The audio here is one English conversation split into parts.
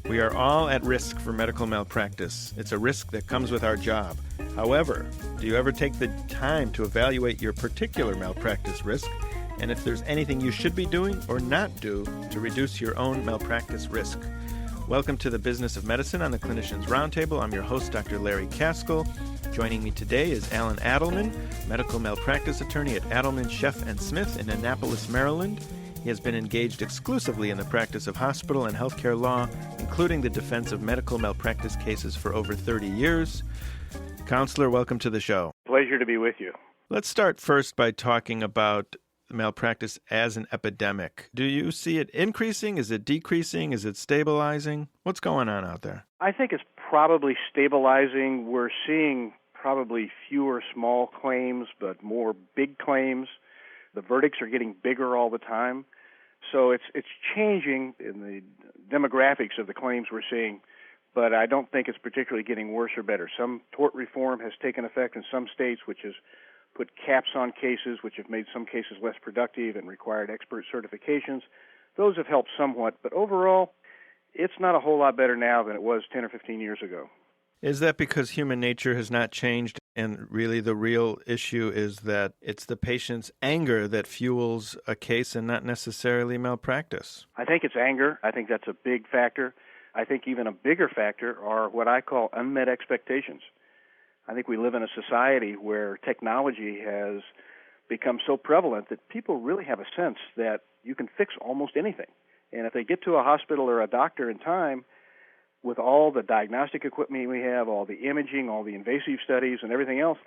We are all at risk for medical malpractice. It's a risk that comes with our job. However, do you ever take the time to evaluate your particular malpractice risk and if there's anything you should be doing or not do to reduce your own malpractice risk? Welcome to the Business of Medicine on the Clinicians Roundtable. I'm your host, Dr. Larry Kaskel. Joining me today is Allan Adelman, medical malpractice attorney at Adelman, Sheff & Smith in Annapolis, Maryland. He has been engaged exclusively in the practice of hospital and healthcare law, including the defense of medical malpractice cases for over 30 years. Counselor, welcome to the show. Pleasure to be with you. Let's start first by talking about malpractice as an epidemic. Do you see it increasing? Is it decreasing? Is it stabilizing? What's going on out there? I think it's probably stabilizing. We're seeing probably fewer small claims, but more big claims. The verdicts are getting bigger all the time. So it's changing in the demographics of the claims we're seeing, but I don't think it's particularly getting worse or better. Some tort reform has taken effect in some states, which has put caps on cases, which have made some cases less productive and required expert certifications. Those have helped somewhat, but overall, it's not a whole lot better now than it was 10 or 15 years ago. Is that because human nature has not changed, and really the real issue is that it's the patient's anger that fuels a case and not necessarily malpractice? I think it's anger. I think that's a big factor. I think even a bigger factor are what I call unmet expectations. I think we live in a society where technology has become so prevalent that people really have a sense that you can fix almost anything. And if they get to a hospital or a doctor in time, with all the diagnostic equipment we have, all the imaging, all the invasive studies and everything else,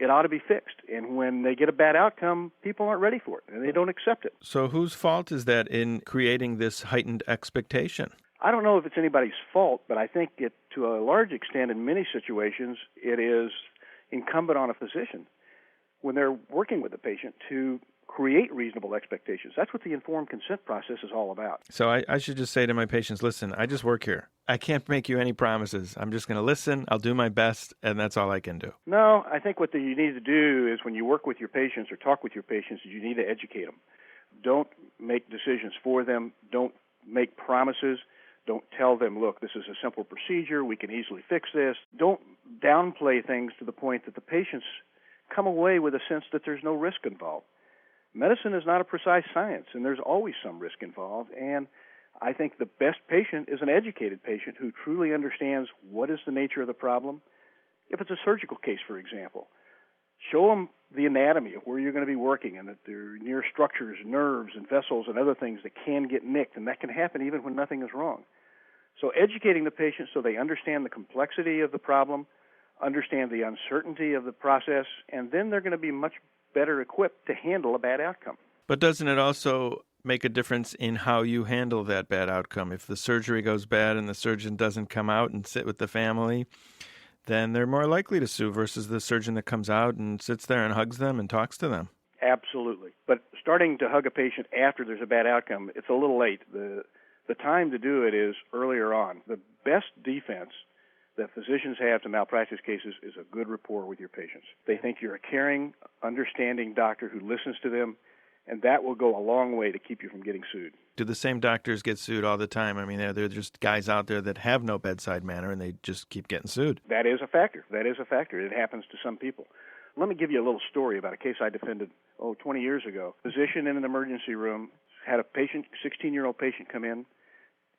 it ought to be fixed. And when they get a bad outcome, people aren't ready for it, and they don't accept it. So whose fault is that in creating this heightened expectation? I don't know if it's anybody's fault, but I think to a large extent in many situations, it is incumbent on a physician when they're working with the patient to create reasonable expectations. That's what the informed consent process is all about. So I should just say to my patients, listen, I just work here. I can't make you any promises. I'm just going to listen. I'll do my best, and that's all I can do. No, I think what you need to do is when you work with your patients or talk with your patients, you need to educate them. Don't make decisions for them. Don't make promises. Don't tell them, look, this is a simple procedure. We can easily fix this. Don't downplay things to the point that the patients come away with a sense that there's no risk involved. Medicine is not a precise science, and there's always some risk involved. And I think the best patient is an educated patient who truly understands what is the nature of the problem. If it's a surgical case, for example, show them the anatomy of where you're going to be working and that there are near structures, nerves, and vessels and other things that can get nicked, and that can happen even when nothing is wrong. So educating the patient so they understand the complexity of the problem, understand the uncertainty of the process, and then they're going to be much better equipped to handle a bad outcome. But doesn't it also make a difference in how you handle that bad outcome? If the surgery goes bad and the surgeon doesn't come out and sit with the family, then they're more likely to sue versus the surgeon that comes out and sits there and hugs them and talks to them. Absolutely. But starting to hug a patient after there's a bad outcome, it's a little late. The time to do it is earlier on. The best defense that physicians have to malpractice cases is a good rapport with your patients. They think you're a caring, understanding doctor who listens to them, and that will go a long way to keep you from getting sued. Do the same doctors get sued all the time? I mean, they're just guys out there that have no bedside manner, and they just keep getting sued. That is a factor. It happens to some people. Let me give you a little story about a case I defended, 20 years ago. A physician in an emergency room had a patient, 16-year-old patient come in,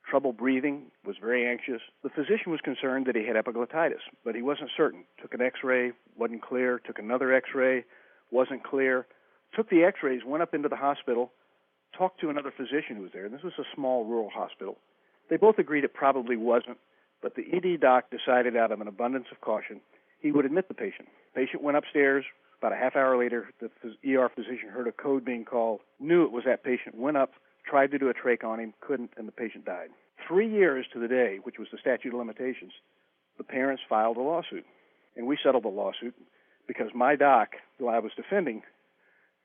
trouble breathing, was very anxious. The physician was concerned that he had epiglottitis, but he wasn't certain. Took an x-ray, wasn't clear. Took another x-ray, wasn't clear. Took the x-rays, went up into the hospital, talked to another physician who was there. And this was a small rural hospital. They both agreed it probably wasn't, but the ED doc decided out of an abundance of caution he would admit the patient. Patient went upstairs. About a half hour later, the ER physician heard a code being called, knew it was that patient, went up, tried to do a trach on him, couldn't, and the patient died. 3 years to the day, which was the statute of limitations, the parents filed a lawsuit. And we settled the lawsuit because my doc, who I was defending,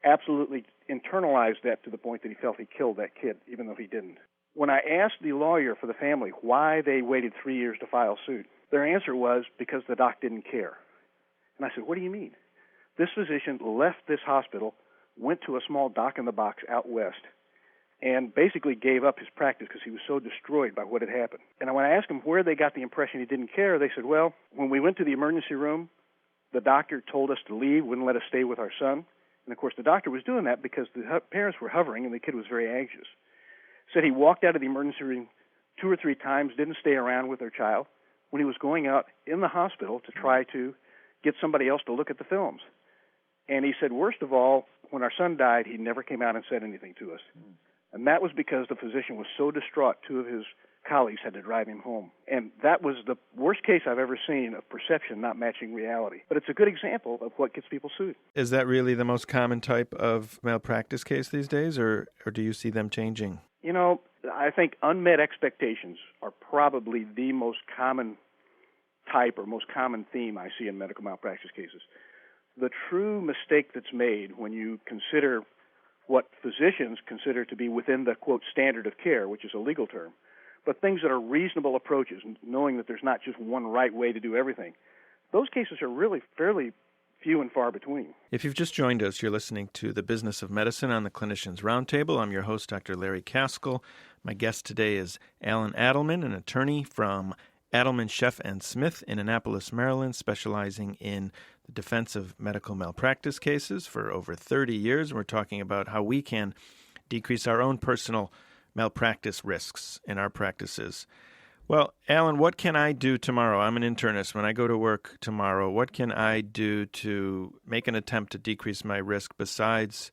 absolutely internalized that to the point that he felt he killed that kid, even though he didn't. When I asked the lawyer for the family why they waited 3 years to file suit, their answer was because the doc didn't care. And I said, what do you mean? This physician left this hospital, went to a small doc-in-the-box out west, and basically gave up his practice because he was so destroyed by what had happened. And when I asked him where they got the impression he didn't care, they said, well, when we went to the emergency room, the doctor told us to leave, wouldn't let us stay with our son. And, of course, the doctor was doing that because the parents were hovering and the kid was very anxious. Said he walked out of the emergency room 2 or 3 times, didn't stay around with their child when he was going out in the hospital to try to get somebody else to look at the films. And he said, worst of all, when our son died, he never came out and said anything to us. And that was because the physician was so distraught, 2 of his colleagues had to drive him home. And that was the worst case I've ever seen of perception not matching reality. But it's a good example of what gets people sued. Is that really the most common type of malpractice case these days, or do you see them changing? You know, I think unmet expectations are probably the most common type or most common theme I see in medical malpractice cases. The true mistake that's made when you consider what physicians consider to be within the, quote, standard of care, which is a legal term, but things that are reasonable approaches, knowing that there's not just one right way to do everything, those cases are really fairly few and far between. If you've just joined us, you're listening to The Business of Medicine on the Clinicians Roundtable. I'm your host, Dr. Larry Kaskel. My guest today is Allan Adelman, an attorney from Adelman, Sheff & Smith in Annapolis, Maryland, specializing in the defense of medical malpractice cases for over 30 years. We're talking about how we can decrease our own personal malpractice risks in our practices. Well, Allan, what can I do tomorrow? I'm an internist. When I go to work tomorrow, what can I do to make an attempt to decrease my risk besides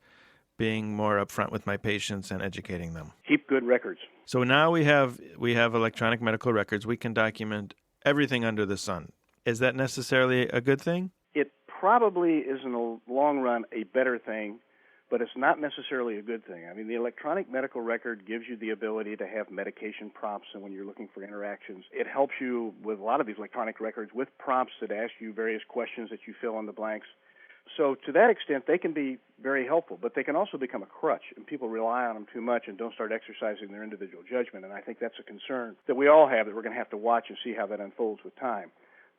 being more upfront with my patients and educating them? Keep good records. So now we have electronic medical records. We can document everything under the sun. Is that necessarily a good thing? It probably is in the long run a better thing, but it's not necessarily a good thing. I mean, the electronic medical record gives you the ability to have medication prompts, and when you're looking for interactions, it helps you with a lot of these electronic records with prompts that ask you various questions that you fill in the blanks. So to that extent, they can be very helpful, but they can also become a crutch, and people rely on them too much and don't start exercising their individual judgment, and I think that's a concern that we all have that we're going to have to watch and see how that unfolds with time.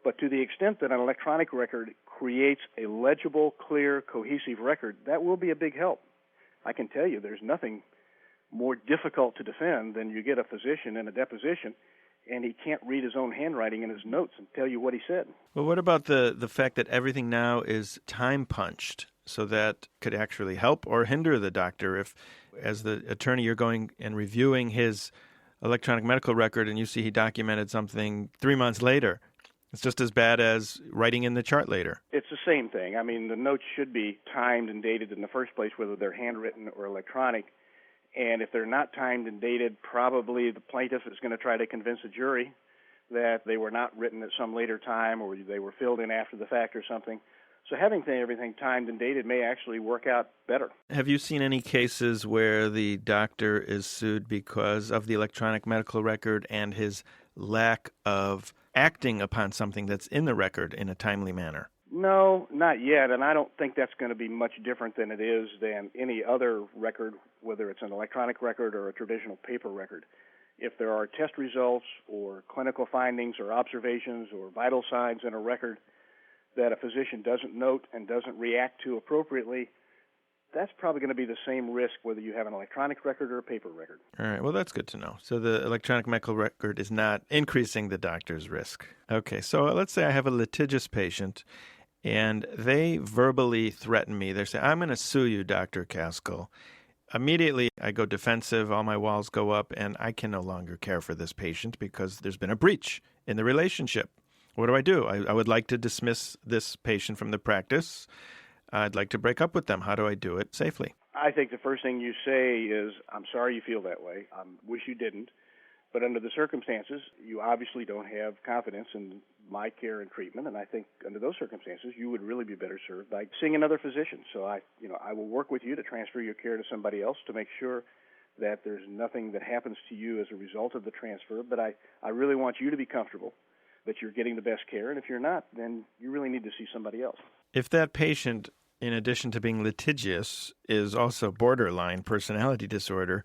But to the extent that an electronic record creates a legible, clear, cohesive record, that will be a big help. I can tell you there's nothing more difficult to defend than you get a physician in a deposition and he can't read his own handwriting in his notes and tell you what he said. Well, what about the fact that everything now is time punched, so that could actually help or hinder the doctor if, as the attorney, you're going and reviewing his electronic medical record and you see he documented something 3 months later? It's just as bad as writing in the chart later. It's the same thing. I mean, the notes should be timed and dated in the first place, whether they're handwritten or electronic. And if they're not timed and dated, probably the plaintiff is going to try to convince a jury that they were not written at some later time or they were filled in after the fact or something. So having everything timed and dated may actually work out better. Have you seen any cases where the doctor is sued because of the electronic medical record and his lack of acting upon something that's in the record in a timely manner? No, not yet, and I don't think that's going to be much different than it is than any other record, whether it's an electronic record or a traditional paper record. If there are test results or clinical findings or observations or vital signs in a record that a physician doesn't note and doesn't react to appropriately, that's probably going to be the same risk whether you have an electronic record or a paper record. All right. Well, that's good to know. So the electronic medical record is not increasing the doctor's risk. Okay. So let's say I have a litigious patient and they verbally threaten me. They say, I'm going to sue you, Dr. Kaskel. Immediately, I go defensive. All my walls go up and I can no longer care for this patient because there's been a breach in the relationship. What do? I would like to dismiss this patient from the practice. I'd like to break up with them. How do I do it safely? I think the first thing you say is, I'm sorry you feel that way. I wish you didn't. But under the circumstances, you obviously don't have confidence in my care and treatment, and I think under those circumstances, you would really be better served by seeing another physician. So I will work with you to transfer your care to somebody else to make sure that there's nothing that happens to you as a result of the transfer. But I really want you to be comfortable that you're getting the best care, and if you're not, then you really need to see somebody else. If that patient, in addition to being litigious, is also borderline personality disorder,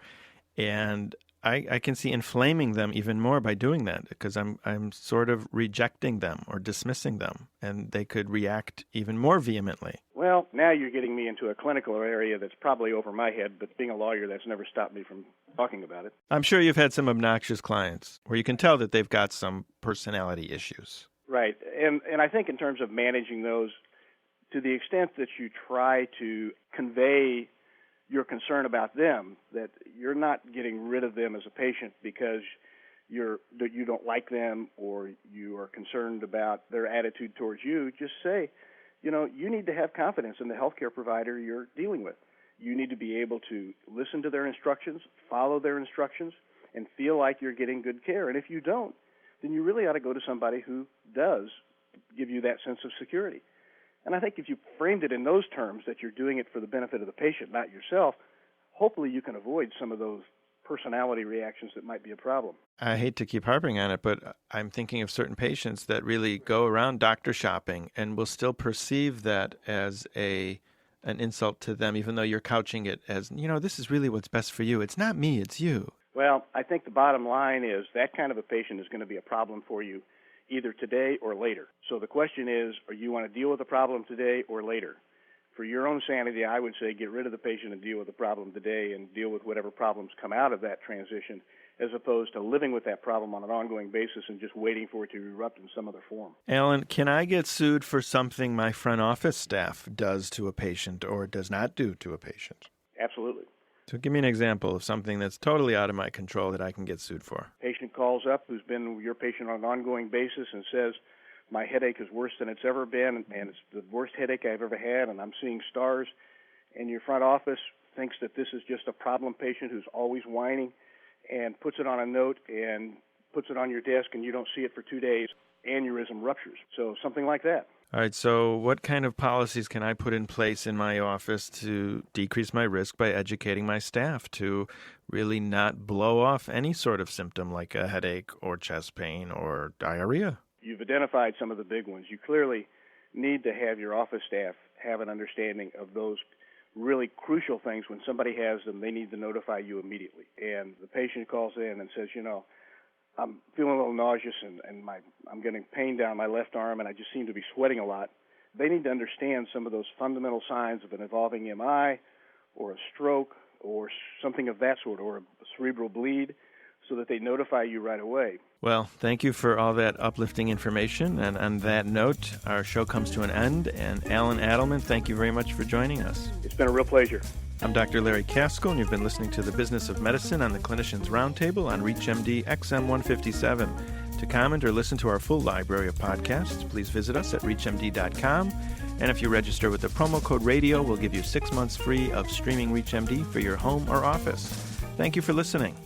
and I can see inflaming them even more by doing that, because I'm sort of rejecting them or dismissing them, and they could react even more vehemently. Well, now you're getting me into a clinical area that's probably over my head, but being a lawyer, that's never stopped me from talking about it. I'm sure you've had some obnoxious clients where you can tell that they've got some personality issues. Right. And I think in terms of managing those, to the extent that you try to convey your concern about them, that you're not getting rid of them as a patient because you don't like them or you are concerned about their attitude towards you. Just say, you need to have confidence in the healthcare provider you're dealing with. You need to be able to listen to their instructions, follow their instructions, and feel like you're getting good care. And if you don't, then you really ought to go to somebody who does give you that sense of security. And I think if you framed it in those terms, that you're doing it for the benefit of the patient, not yourself, hopefully you can avoid some of those personality reactions that might be a problem. I hate to keep harping on it, but I'm thinking of certain patients that really go around doctor shopping and will still perceive that as an insult to them, even though you're couching it as, this is really what's best for you. It's not me, it's you. Well, I think the bottom line is that kind of a patient is going to be a problem for you either today or later. So the question is, you want to deal with the problem today or later? For your own sanity, I would say get rid of the patient and deal with the problem today and deal with whatever problems come out of that transition, as opposed to living with that problem on an ongoing basis and just waiting for it to erupt in some other form. Allan, can I get sued for something my front office staff does to a patient or does not do to a patient? Absolutely. So give me an example of something that's totally out of my control that I can get sued for. Patient calls up who's been your patient on an ongoing basis and says, my headache is worse than it's ever been, and it's the worst headache I've ever had, and I'm seeing stars. And your front office thinks that this is just a problem patient who's always whining and puts it on a note and puts it on your desk, and you don't see it for 2 days. Aneurysm ruptures. So something like that. All right, so what kind of policies can I put in place in my office to decrease my risk by educating my staff to really not blow off any sort of symptom like a headache or chest pain or diarrhea? You've identified some of the big ones. You clearly need to have your office staff have an understanding of those really crucial things. When somebody has them, they need to notify you immediately. And the patient calls in and says, I'm feeling a little nauseous and I'm getting pain down my left arm and I just seem to be sweating a lot. They need to understand some of those fundamental signs of an evolving MI or a stroke or something of that sort, or a cerebral bleed, so that they notify you right away. Well, thank you for all that uplifting information. And on that note, our show comes to an end. And Allan Adelman, thank you very much for joining us. It's been a real pleasure. I'm Dr. Larry Kaskel, and you've been listening to The Business of Medicine on the Clinicians Roundtable on ReachMD XM 157. To comment or listen to our full library of podcasts, please visit us at reachmd.com. And if you register with the promo code RADIO, we'll give you 6 months free of streaming ReachMD for your home or office. Thank you for listening.